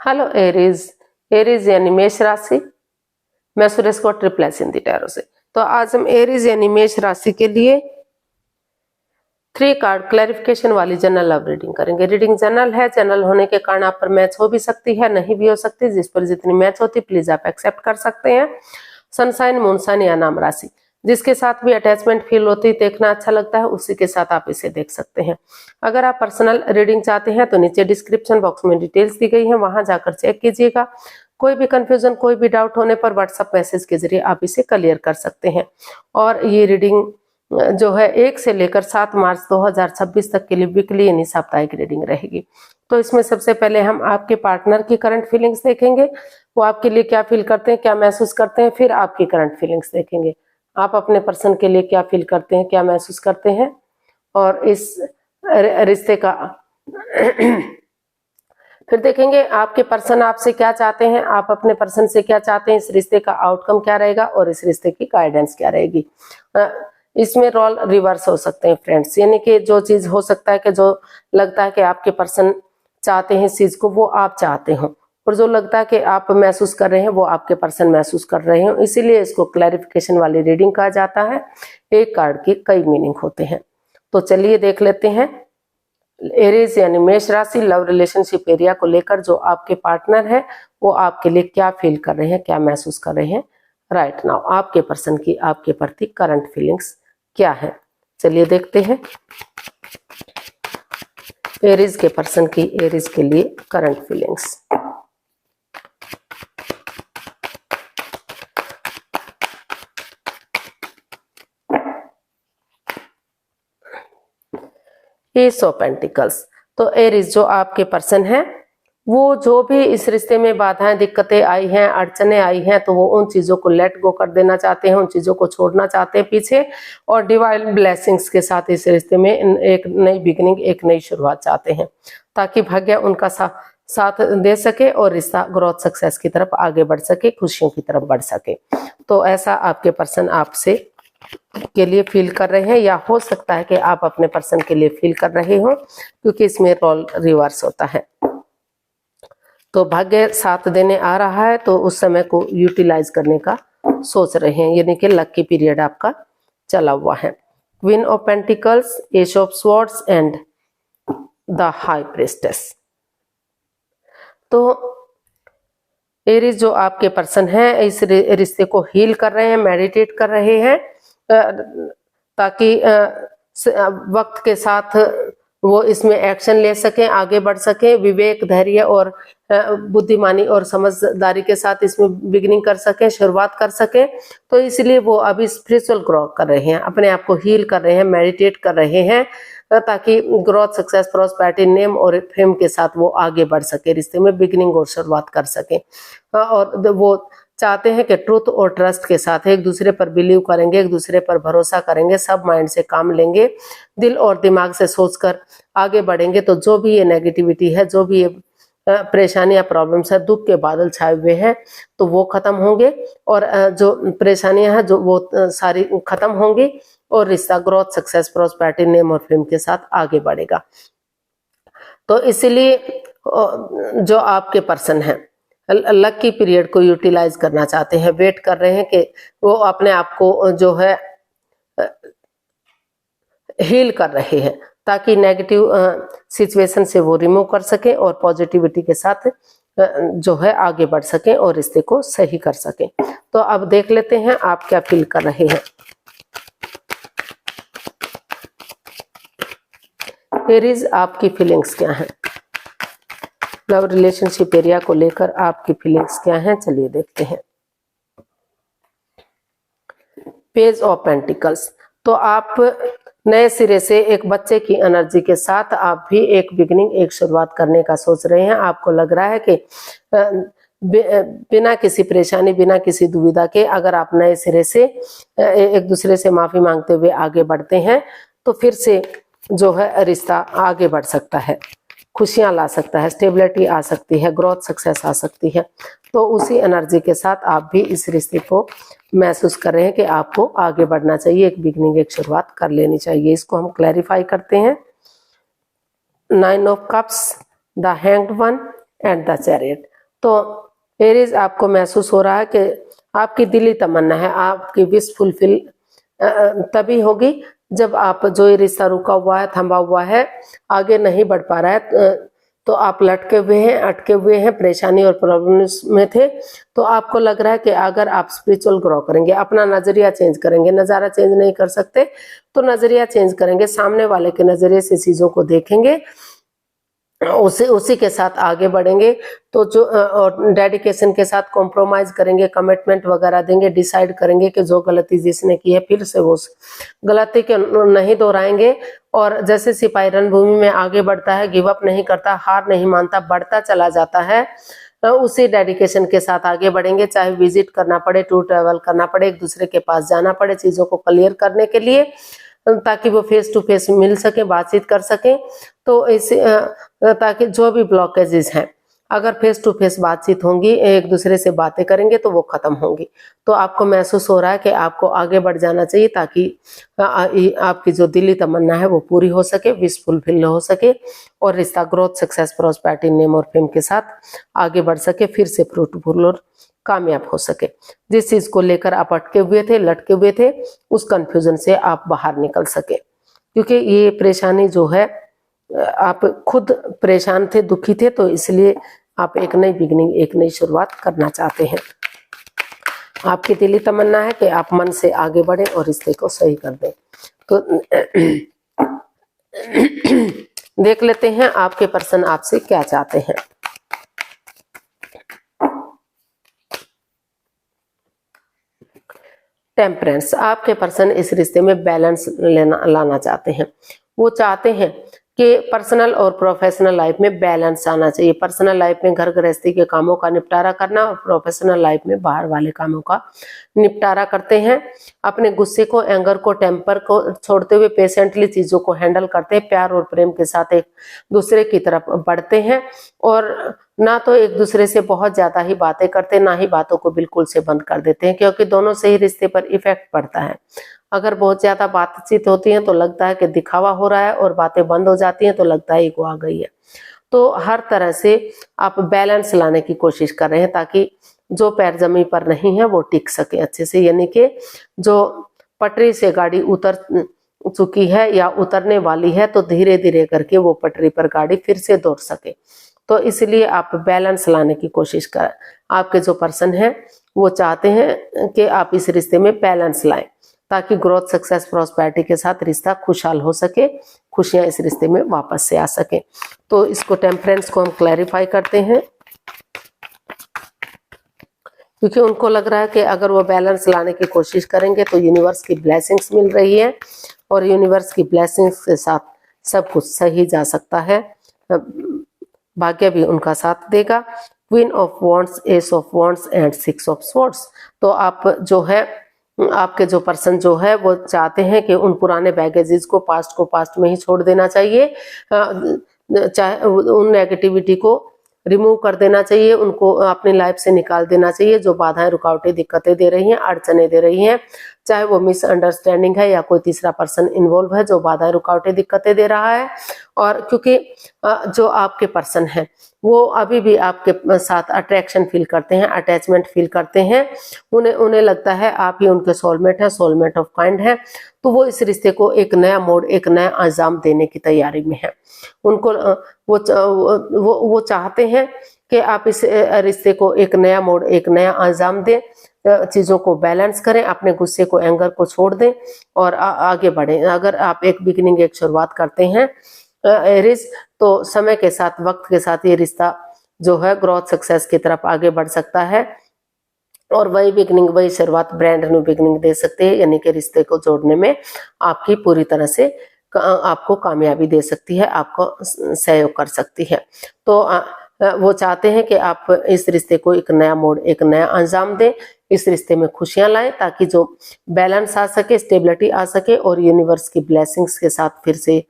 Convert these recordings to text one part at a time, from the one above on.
Hello Aries. Aries यानी मेष राशि। मैं सुरेश को ट्रिपल इन दी टैरो से। तो आज हम एरीज यानी मेष राशि के लिए 3 कार्ड क्लैरिफिकेशन वाली जनरल लव रीडिंग करेंगे। रीडिंग जनरल है, जनरल होने के कारण आप पर मैच हो भी सकती है, नहीं भी हो सकती। जिस पर जितनी मैच होती प्लीज आप एक्सेप्ट कर सकते हैं। सनसाइन, मूनसाइन या नाम राशि, जिसके साथ भी अटैचमेंट फील होती, देखना अच्छा लगता है, उसी के साथ आप इसे देख सकते हैं। अगर आप पर्सनल रीडिंग चाहते हैं तो नीचे डिस्क्रिप्शन बॉक्स में डिटेल्स दी गई है, वहां जाकर चेक कीजिएगा। कोई भी कंफ्यूजन, कोई भी डाउट होने पर व्हाट्सएप मैसेज के जरिए आप इसे क्लियर कर सकते हैं। और ये रीडिंग जो है 1 से लेकर 7 मार्च 2026 तक के लिए वीकली यानी साप्ताहिक रीडिंग रहेगी। तो इसमें सबसे पहले हम आपके पार्टनर की करंट फीलिंग्स देखेंगे, वो आपके लिए क्या फील करते हैं, क्या महसूस करते हैं। फिर आपकी करंट फीलिंग्स देखेंगे, आप अपने पर्सन के लिए क्या फील करते हैं, क्या महसूस करते हैं, और इस रिश्ते का फिर देखेंगे आपके पर्सन आपसे क्या चाहते हैं, आप अपने पर्सन से क्या चाहते हैं, इस रिश्ते का आउटकम क्या रहेगा और इस रिश्ते की गाइडेंस क्या रहेगी। इसमें रोल रिवर्स हो सकते हैं फ्रेंड्स, यानी कि जो चीज हो सकता है कि जो लगता है कि आपके पर्सन चाहते हैं इस चीज को, वो आप चाहते हो, और जो लगता है कि आप महसूस कर रहे हैं वो आपके पर्सन महसूस कर रहे हैं। इसीलिए इसको क्लैरिफिकेशन वाली रीडिंग कहा जाता है। एक कार्ड की कई मीनिंग होते हैं। तो चलिए देख लेते हैं एरीज यानी मेष राशि लव रिलेशनशिप एरिया को लेकर जो आपके पार्टनर है वो आपके लिए क्या फील कर रहे हैं, क्या महसूस कर रहे हैं राइट नाउ। आपके पर्सन की आपके प्रति करंट फीलिंग्स क्या है, चलिए देखते हैं। एरीज के पर्सन की एरीज के लिए current feelings. S of pentacles. तो एरीज जो आपके पर्सन है, वो जो भी इस रिश्ते में बाधाएं, दिक्कतें आई हैं, अड़चने आई हैं, तो वो उन चीजों को लेट गो कर देना चाहते हैं, उन चीजों को छोड़ना चाहते हैं पीछे, और डिवाइन ब्लेसिंग्स के साथ इस रिश्ते में एक नई बिगिनिंग, एक नई शुरुआत चाहते हैं, ताकि भाग्य उनका साथ दे सके और रिश्ता ग्रोथ सक्सेस की तरफ आगे बढ़ सके, खुशियों की तरफ बढ़ सके। तो ऐसा आपके पर्सन आपसे के लिए फील कर रहे हैं, या हो सकता है कि आप अपने पर्सन के लिए फील कर रहे हो, क्योंकि इसमें रोल रिवर्स होता है। तो भाग्य साथ देने आ रहा है, तो उस समय को यूटिलाइज करने का सोच रहे हैं, यानी कि लकी पीरियड आपका चला हुआ है। Queen of pentacles, S of swords and the high priestess. तो एरीज जो आपके पर्सन है इस रिश्ते को हील कर रहे हैं, मेडिटेट कर रहे हैं, ताकि वक्त के साथ वो इसमें एक्शन ले सकें, आगे बढ़ सकें, विवेक, धैर्य और बुद्धिमानी और समझदारी के साथ इसमें बिगिनिंग कर सकें, शुरुआत कर सकें। तो इसलिए वो अभी स्पिरिचुअल ग्रो कर रहे हैं, अपने आप को हील कर रहे हैं, मेडिटेट कर रहे हैं, ताकि ग्रोथ, सक्सेस, प्रॉस्पेरिटी, नेम और फेम के साथ वो आगे बढ़ सके, रिश्ते में बिगिनिंग और शुरुआत कर सके। और वो चाहते हैं कि ट्रूथ और ट्रस्ट के साथ एक दूसरे पर बिलीव करेंगे, एक दूसरे पर भरोसा करेंगे, सब माइंड से काम लेंगे, दिल और दिमाग से सोचकर आगे बढ़ेंगे। तो जो भी ये नेगेटिविटी है, जो भी ये परेशानियां, प्रॉब्लम्स है, दुख के बादल छाए हुए हैं, तो वो खत्म होंगे, और जो परेशानियां हैं जो वो सारी खत्म होंगी, और रिश्ता ग्रोथ, सक्सेस, प्रॉस्पेरिटी, नेम और फेम के साथ आगे बढ़ेगा। तो इसीलिए जो आपके पर्सन है लकी पीरियड को यूटिलाइज करना चाहते हैं, वेट कर रहे हैं कि वो अपने आप को जो है हील कर रहे हैं, ताकि नेगेटिव सिचुएशन से वो रिमूव कर सके और पॉजिटिविटी के साथ जो है आगे बढ़ सके और रिश्ते को सही कर सके। तो अब देख लेते हैं आप क्या फील कर रहे हैं। एरीज आपकी फीलिंग्स क्या हैं, लव रिलेशनशिप एरिया को लेकर आपकी फीलिंग्स क्या हैं, चलिए देखते हैं। Page of pentacles. तो आप नए सिरे से एक बच्चे की एनर्जी के साथ आप भी एक बिगिनिंग, एक शुरुआत करने का सोच रहे हैं। आपको लग रहा है कि बिना किसी परेशानी, बिना किसी दुविधा के अगर आप नए सिरे से एक दूसरे से माफी मांगते हुए आगे बढ़ते हैं, तो फिर से जो है रिश्ता आगे बढ़ सकता है, खुशियां ला सकता है, स्टेबिलिटी आ सकती है, ग्रोथ, सक्सेस आ सकती है। तो उसी एनर्जी के साथ आप भी इस रिश्ते को महसूस कर रहे हैं कि आपको आगे बढ़ना चाहिए, एक बिगनिंग, एक शुरुआत कर लेनी चाहिए। इसको हम क्लैरिफाई करते हैं। 9 of cups, the hanged one and the chariot. तो एरीज आपको महसूस हो रहा है कि आपकी दिली तमन्ना है, आपकी विश फुलफिल तभी होगी जब आप जो ये रिश्ता रुका हुआ है, थमा हुआ है, आगे नहीं बढ़ पा रहा है, तो आप लटके हुए हैं, अटके हुए हैं, परेशानी और प्रॉब्लम्स में थे, तो आपको लग रहा है कि अगर आप स्पिरिचुअल ग्रो करेंगे, अपना नजरिया चेंज करेंगे, नज़ारा चेंज नहीं कर सकते तो नजरिया चेंज करेंगे, सामने वाले के नजरिए से चीजों को देखेंगे, उसी के साथ आगे बढ़ेंगे, तो जो और डेडिकेशन के साथ कॉम्प्रोमाइज करेंगे, कमिटमेंट वगैरह देंगे, डिसाइड करेंगे कि जो गलती जिसने की है फिर से वो गलती के नहीं दोहराएंगे। और जैसे सिपाही रणभूमि में आगे बढ़ता है, गिव अप नहीं करता, हार नहीं मानता, बढ़ता चला जाता है, उसी डेडिकेशन के साथ आगे बढ़ेंगे, चाहे विजिट करना पड़े, टूर ट्रैवल करना पड़े, एक दूसरे के पास जाना पड़े चीजों को क्लियर करने के लिए, ताकि वो फेस टू फेस मिल सके, बातचीत कर सके। तो इस ताकि जो भी ब्लॉकेजेस हैं, अगर फेस टू फेस बातचीत होंगी, एक दूसरे से बातें करेंगे तो वो खत्म होंगी। तो आपको महसूस हो रहा है कि आपको आगे बढ़ जाना चाहिए, ताकि आपकी जो दिली तमन्ना है वो पूरी हो सके, विश फुलफिल हो सके, और रिश्ता ग्रोथ, सक्सेस, प्रॉस्पेरिटी, नेम और फेम के साथ आगे बढ़ सके, फिर से फ्रूटफुल और कामयाब हो सके। जिस चीज को लेकर आप अटके हुए थे, लटके हुए थे, उस कंफ्यूजन से आप बाहर निकल सके, क्योंकि ये परेशानी जो है, आप खुद परेशान थे, दुखी थे, तो इसलिए आप एक नई बिगनिंग, एक नई शुरुआत करना चाहते हैं। आपकी दिली तमन्ना है कि आप मन से आगे बढ़े और रिश्ते को सही कर दें। तो देख लेते हैं आपके पर्सन आपसे क्या चाहते हैं। टेम्परेंस, आपके पर्सन इस रिश्ते में बैलेंस लाना चाहते हैं। वो चाहते हैं कि पर्सनल और प्रोफेशनल लाइफ में बैलेंस आना चाहिए। पर्सनल लाइफ में घर गृहस्थी के कामों का निपटारा करना, और प्रोफेशनल लाइफ में बाहर वाले कामों का निपटारा करते हैं। अपने गुस्से को, एंगर को, टेम्पर को छोड़ते हुए पेशेंटली चीजों को हैंडल करते हैं, प्यार और प्रेम के साथ एक दूसरे की तरफ बढ़ते हैं, और ना तो एक दूसरे से बहुत ज्यादा ही बातें करते, ना ही बातों को बिल्कुल से बंद कर देते हैं, क्योंकि दोनों से ही रिश्ते पर इफेक्ट पड़ता है। अगर बहुत ज्यादा बातचीत होती है तो लगता है कि दिखावा हो रहा है, और बातें बंद हो जाती हैं तो लगता है ईगो आ गई है। तो हर तरह से आप बैलेंस लाने की कोशिश कर रहे हैं, ताकि जो पैर जमीन पर नहीं है वो टिक सके अच्छे से, यानी कि जो पटरी से गाड़ी उतर चुकी है या उतरने वाली है, तो धीरे धीरे करके वो पटरी पर गाड़ी फिर से दौड़ सके। तो इसलिए आप बैलेंस लाने की कोशिश करें। आपके जो पर्सन है वो चाहते हैं कि आप इस रिश्ते में बैलेंस लाएं, ताकि ग्रोथ, सक्सेस, प्रॉस्पेरिटी के साथ रिश्ता खुशहाल हो सके, खुशियां इस रिश्ते में वापस से आ सके। तो इसको टेम्परेंस को हम क्लैरिफाई करते हैं, क्योंकि उनको लग रहा है कि अगर वो बैलेंस लाने की कोशिश करेंगे तो यूनिवर्स की ब्लेसिंग्स मिल रही है, और यूनिवर्स की ब्लेसिंग्स के साथ सब कुछ सही जा सकता है, भाग्य भी उनका साथ देगा। Queen of wands, S of wands and six of swords. तो आप जो है, आपके जो पर्सन जो है वो चाहते हैं कि उन पुराने बैगेजेस को पास्ट में ही छोड़ देना चाहिए, चाहे उन नेगेटिविटी को रिमूव कर देना चाहिए, उनको अपनी लाइफ से निकाल देना चाहिए, जो बाधाएं, रुकावटें, दिक्कतें दे रही हैं, अड़चने दे रही हैं, चाहे वो मिसअंडरस्टैंडिंग है या कोई तीसरा पर्सन इन्वॉल्व है जो बाधाएं, रुकावटें, दिक्कतें दे रहा है। और क्योंकि जो आपके पर्सन है वो अभी भी आपके साथ अट्रैक्शन फील करते हैं, अटैचमेंट फील करते हैं, उन्हें लगता है आप ही उनके सोलमेट है, सोलमेट ऑफ काइंड है। तो वो इस रिश्ते को एक नया मोड़, एक नया अंजाम देने की तैयारी में है। उनको वो चाहते हैं कि आप इस रिश्ते को एक नया मोड़, एक नया अंजाम दें, चीजों को बैलेंस करें, अपने गुस्से को, एंगर को छोड़ दें और आगे बढ़ें। अगर आप एक बिगिनिंग, एक शुरुआत करते हैं एरीज, तो समय के साथ, वक्त के साथ ये रिश्ता जो है ग्रोथ, सक्सेस की तरफ आगे बढ़ सकता है, और वही बिगनिंग, वही शुरुआत ब्रांड न्यू बिगनिंग दे सकते हैं, यानी कि रिश्ते को जोड़ने में आपकी पूरी तरह से आपको कामयाबी दे सकती है, आपको सहयोग कर सकती है। तो वो चाहते हैं कि आप इस रिश्ते को एक नया मोड़, एक नया अंजाम दें, इस रिश्ते में खुशियां लाएं, ताकि जो बैलेंस आ सके, स्टेबिलिटी आ सके, और यूनिवर्स की ब्लेसिंग्स के साथ फिर से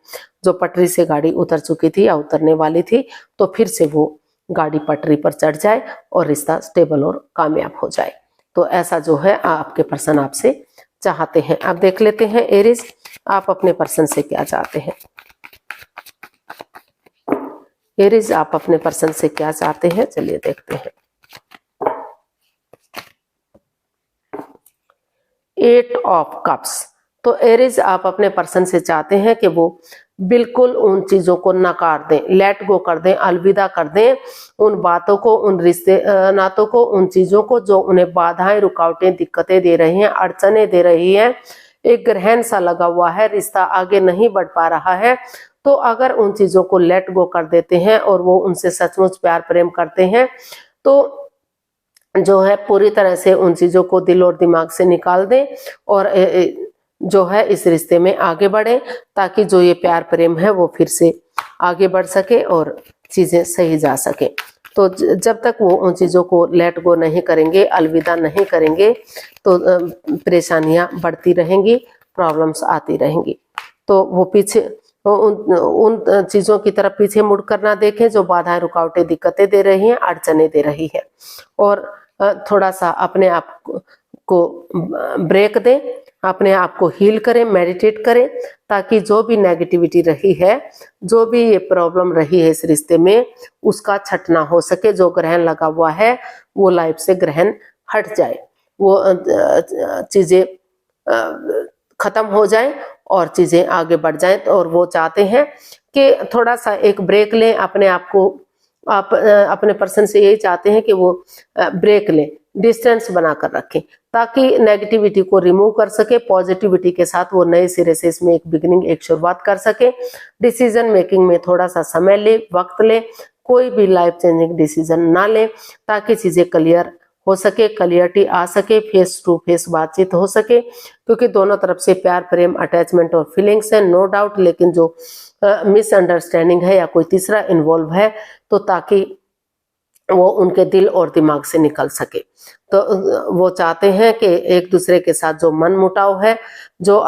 जो पटरी से गाड़ी उतर चुकी थी या उतरने वाली थी, तो फिर से वो गाड़ी पटरी पर चढ़ जाए और रिश्ता स्टेबल और कामयाब हो जाए। तो ऐसा जो है आपके पर्सन आपसे चाहते हैं। अब देख लेते हैं एरीज, आप अपने पर्सन से क्या चाहते हैं। एरीज आप अपने पर्सन से क्या चाहते हैं, चलिए देखते हैं। 8 ऑफ कप्स। तो एरीज आप अपने पर्सन से चाहते हैं कि वो बिल्कुल उन चीजों को नकार दें, लेट गो कर दें, अलविदा कर दें उन बातों को, उन रिश्ते नातों को, उन चीजों को जो उन्हें बाधाएं, रुकावटें, दिक्कतें दे रही हैं, अड़चने दे रही हैं। एक ग्रहण सा लगा हुआ है, रिश्ता आगे नहीं बढ़ पा रहा है। तो अगर उन चीजों को लेट गो कर देते हैं और वो उनसे सचमुच प्यार प्रेम करते हैं, तो जो है पूरी तरह से उन चीजों को दिल और दिमाग से निकाल दें और जो है इस रिश्ते में आगे बढ़े, ताकि जो ये प्यार प्रेम है वो फिर से आगे बढ़ सके और चीजें सही जा सके। तो जब तक वो उन चीजों को लेट गो नहीं करेंगे, अलविदा नहीं करेंगे, तो परेशानियां बढ़ती रहेंगी, प्रॉब्लम्स आती रहेंगी। तो वो पीछे उन चीजों की तरफ पीछे मुड़कर ना देखें जो बाधाएं, रुकावटें, दिक्कतें दे रही हैं, अड़चने दे रही है। और थोड़ा सा अपने आप को ब्रेक दें, अपने आप को हील करें, मेडिटेट करें, ताकि जो भी नेगेटिविटी रही है, जो भी ये प्रॉब्लम रही है इस रिश्ते में, उसका छटना हो सके। जो ग्रहण लगा हुआ है वो लाइफ से ग्रहण हट जाए, वो चीजें खत्म हो जाए और चीजें आगे बढ़ जाएं। और वो चाहते हैं कि थोड़ा सा एक ब्रेक लें अपने आप को। आप अपने पर्सन से यही चाहते हैं कि वो ब्रेक लें, डिस्टेंस बनाकर रखें, ताकि नेगेटिविटी को रिमूव कर सके, पॉजिटिविटी के साथ वो नए सिरे से इसमें एक बिगिनिंग, एक शुरुआत कर सके। डिसीजन मेकिंग में थोड़ा सा समय ले, वक्त ले, कोई भी लाइफ चेंजिंग डिसीजन ना ले, ताकि चीजें क्लियर हो सके, क्लियरिटी आ सके, फेस टू फेस बातचीत हो सके। क्योंकि दोनों तरफ से प्यार प्रेम, अटैचमेंट और फीलिंग्स है, नो डाउट, लेकिन जो मिसअंडरस्टैंडिंग है या कोई तीसरा इन्वॉल्व है, तो ताकि वो उनके दिल और दिमाग से निकल सके। तो वो चाहते हैं कि एक दूसरे के साथ जो मन मुटाव है, जो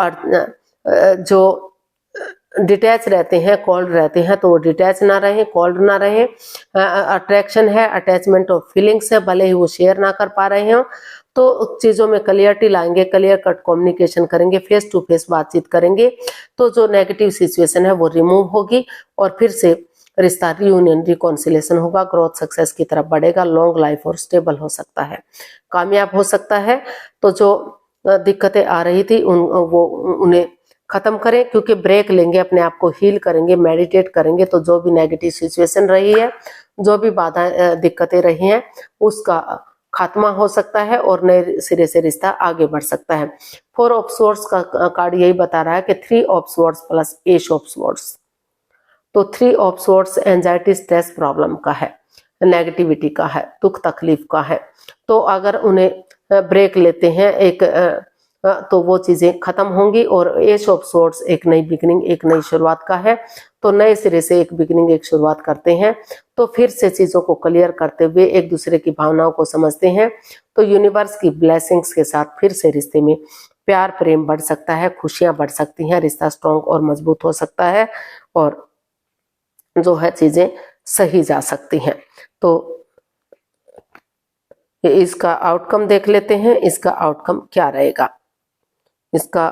डिटैच रहते हैं, कोल्ड रहते हैं, तो वो डिटैच ना रहे, कोल्ड ना रहे। अट्रैक्शन है, अटैचमेंट और फीलिंग्स है, भले ही वो शेयर ना कर पा रहे हो, तो चीजों में क्लियरिटी लाएंगे, क्लियर कट कम्युनिकेशन करेंगे, फेस टू फेस बातचीत करेंगे, तो जो नेगेटिव सिचुएशन है वो रिमूव होगी और फिर से रिश्ता रियूनियन, रिकॉन्सिलेशन होगा, ग्रोथ सक्सेस की तरफ बढ़ेगा, लॉन्ग लाइफ और स्टेबल हो सकता है, कामयाब हो सकता है। तो जो दिक्कतें आ रही थी उन्हें खत्म करें, क्योंकि ब्रेक लेंगे, अपने आप को हील करेंगे, मेडिटेट करेंगे, तो जो भी नेगेटिव सिचुएशन रही है, जो भी बाधाएं, दिक्कतें रही हैं, उसका खात्मा हो सकता है और नए सिरे से रिश्ता आगे बढ़ सकता है। 4 ऑफ स्वॉर्ड्स का कार्ड यही बता रहा है कि 3 of swords plus S of swords. तो 3 of swords anxiety, stress, problem का है, नेगेटिविटी का है, दुख तकलीफ का है। तो अगर उन्हें ब्रेक लेते हैं एक तो वो चीजें खत्म होंगी। और एस ऑफ स्वॉर्ड्स एक नई बिगिनिंग, एक नई शुरुआत का है। तो नए सिरे से एक बिगिनिंग, एक शुरुआत करते हैं, तो फिर से चीजों को क्लियर करते हुए एक दूसरे की भावनाओं को समझते हैं, तो यूनिवर्स की ब्लेसिंग्स के साथ फिर से रिश्ते में प्यार प्रेम बढ़ सकता है, खुशियां बढ़ सकती हैं, रिश्ता स्ट्रॉन्ग और मजबूत हो सकता है और जो है चीजें सही जा सकती हैं। तो इसका आउटकम देख लेते हैं, इसका आउटकम क्या रहेगा, इसका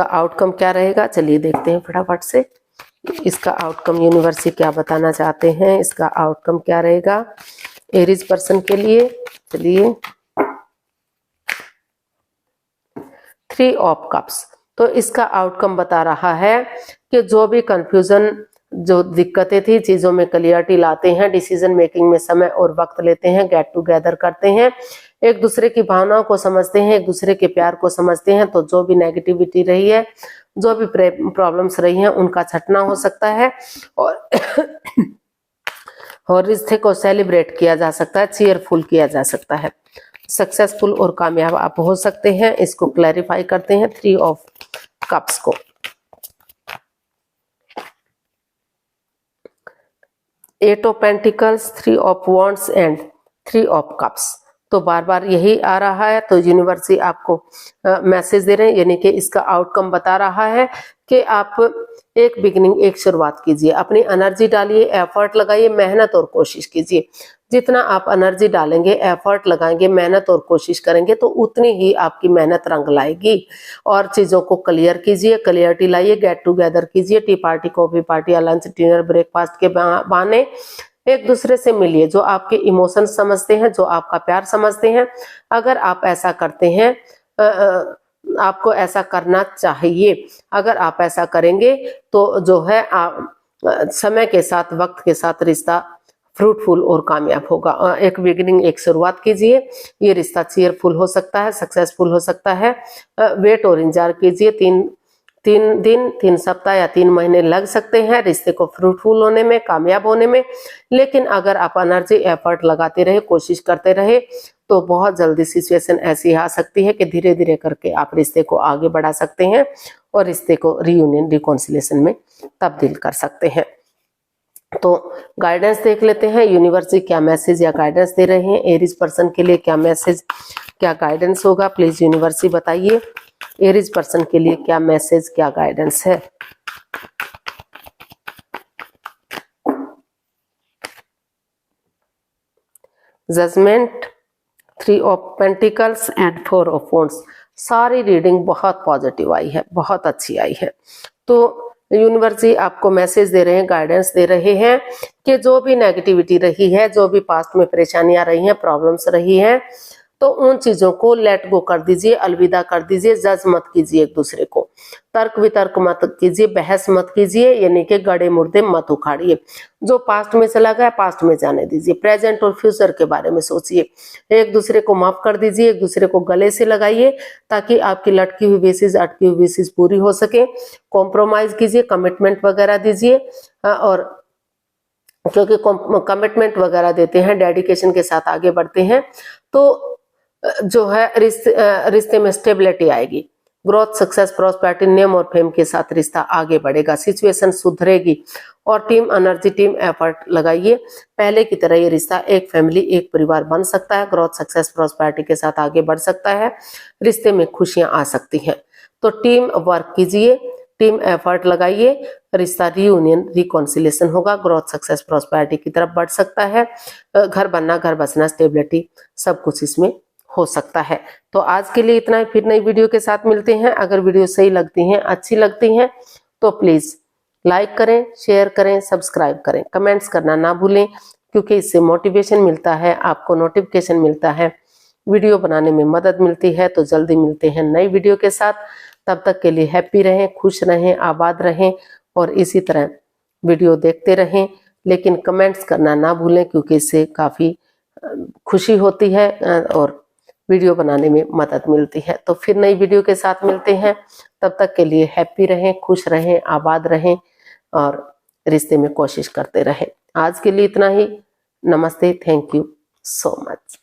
आउटकम क्या रहेगा, चलिए देखते हैं फटाफट से। इसका आउटकम यूनिवर्स क्या बताना चाहते हैं, इसका आउटकम क्या रहेगा एरीज पर्सन के लिए। चलिए 3 ऑफ कप्स। तो इसका आउटकम बता रहा है कि जो भी कंफ्यूजन, जो दिक्कतें थी, चीजों में क्लियरिटी लाते हैं, डिसीजन मेकिंग में समय और वक्त लेते हैं, गेट टुगेदर करते हैं, एक दूसरे की भावनाओं को समझते हैं, एक दूसरे के प्यार को समझते हैं, तो जो भी नेगेटिविटी रही है, जो भी प्रॉब्लम्स रही हैं, उनका छटना हो सकता है और रिश्ते को सेलिब्रेट किया जा सकता है, चीयरफुल किया जा सकता है, सक्सेसफुल और कामयाब आप हो सकते हैं। इसको क्लैरिफाई करते हैं 3 ऑफ कप्स को। 8 of pentacles, 3 of wands and 3 of cups. तो बार बार यही आ रहा है, तो यूनिवर्स आपको मैसेज दे रहे हैं, यानी कि इसका आउटकम बता रहा है कि आप एक बिगिनिंग, एक शुरुआत कीजिए, अपनी एनर्जी डालिए, एफर्ट लगाइए, मेहनत और कोशिश कीजिए। जितना आप एनर्जी डालेंगे, एफर्ट लगाएंगे, मेहनत और कोशिश करेंगे तो उतनी ही आपकी मेहनत रंग लाएगी। और चीजों को क्लियर कीजिए, क्लियरिटी लाइए, गेट टुगेदर कीजिए, टी पार्टी, कॉफी पार्टी या लंच, डिनर, ब्रेकफास्ट के बहाने एक दूसरे से मिलिए। जो आपके इमोशन समझते हैं, जो आपका प्यार समझते हैं, अगर आप ऐसा करते हैं, आपको ऐसा करना चाहिए। अगर आप ऐसा करेंगे तो जो है समय के साथ, वक्त के साथ रिश्ता फ्रूटफुल और कामयाब होगा। एक बिगिनिंग, एक शुरुआत कीजिए। ये रिश्ता चीयरफुल हो सकता है, सक्सेसफुल हो सकता है। वेट और इंतजार कीजिए। 3 दिन, 3 सप्ताह या 3 महीने लग सकते हैं रिश्ते को फ्रूटफुल होने में, कामयाब होने में। लेकिन अगर आप एनर्जी, एफर्ट लगाते रहे, कोशिश करते रहे तो बहुत जल्दी सिचुएशन ऐसी आ सकती है कि धीरे धीरे करके आप रिश्ते को आगे बढ़ा सकते हैं और रिश्ते को रियूनियन, रिकॉन्सिलिएशन में तब्दील कर सकते हैं। तो गाइडेंस देख लेते हैं, यूनिवर्स क्या मैसेज या गाइडेंस दे रहे हैं। एरीज पर्सन के लिए क्या मैसेज, क्या गाइडेंस होगा, प्लीज यूनिवर्स बताइए। एरीज पर्सन के लिए क्या मैसेज, क्या गाइडेंस है। Judgement, 3 of pentacles and 4 of wands. सारी रीडिंग बहुत पॉजिटिव आई है, बहुत अच्छी आई है। तो यूनिवर्स जी आपको मैसेज दे रहे हैं, गाइडेंस दे रहे हैं कि जो भी नेगेटिविटी रही है, जो भी पास्ट में परेशानियां रही हैं, प्रॉब्लम्स रही हैं, तो उन चीजों को लेट गो कर दीजिए, अलविदा कर दीजिए। जज मत कीजिए एक दूसरे को, तर्क वितर्क मत कीजिए, बहस मत कीजिए, यानी कि गड़े मुर्दे मत उखाड़िए। जो पास्ट में चला गया पास्ट में जाने दीजिए। प्रेजेंट और फ्यूचर के बारे में सोचिए। एक दूसरे को माफ कर दीजिए, एक दूसरे को गले से लगाइए ताकि आपकी लटकी हुई विशेष, अटकी हुई विशेष पूरी हो सके। कॉम्प्रोमाइज कीजिए, कमिटमेंट वगैरह दीजिए। और क्योंकि कमिटमेंट वगैरह देते हैं, डेडिकेशन के साथ आगे बढ़ते हैं तो जो है रिश्ते में स्टेबिलिटी आएगी। ग्रोथ, सक्सेस, प्रॉस्पेरिटी, नेम और फेम के साथ रिश्ता आगे बढ़ेगा। सिचुएशन सुधरेगी। और टीम एनर्जी, टीम एफर्ट लगाइए। पहले की तरह ये रिश्ता एक फैमिली, एक परिवार बन सकता है। ग्रोथ, सक्सेस, प्रॉस्पेरिटी के साथ आगे बढ़ सकता है। रिश्ते में खुशियां आ सकती हैं। तो टीम वर्क कीजिए, टीम एफर्ट लगाइए। रिश्ता रियूनियन, रिकॉन्सिलिएशन होगा। ग्रोथ, सक्सेस, प्रॉस्पेरिटी की तरफ बढ़ सकता है। घर बनना, घर बसना, स्टेबिलिटी, सब कुछ इसमें हो सकता है। तो आज के लिए इतना ही, फिर नई वीडियो के साथ मिलते हैं। अगर वीडियो सही लगती हैं, अच्छी लगती हैं तो प्लीज लाइक करें, शेयर करें, सब्सक्राइब करें, कमेंट्स करना ना भूलें क्योंकि इससे मोटिवेशन मिलता है, आपको नोटिफिकेशन मिलता है, वीडियो बनाने में मदद मिलती है। तो जल्दी मिलते हैं नई वीडियो के साथ। तब तक के लिए हैप्पी रहें, खुश रहें, आबाद रहें और इसी तरह वीडियो देखते रहें। लेकिन कमेंट्स करना ना भूलें क्योंकि इससे काफ़ी खुशी होती है और वीडियो बनाने में मदद मिलती है। तो फिर नई वीडियो के साथ मिलते हैं। तब तक के लिए हैप्पी रहें, खुश रहें, आबाद रहें और रिश्ते में कोशिश करते रहें। आज के लिए इतना ही। नमस्ते, थैंक यू सो मच।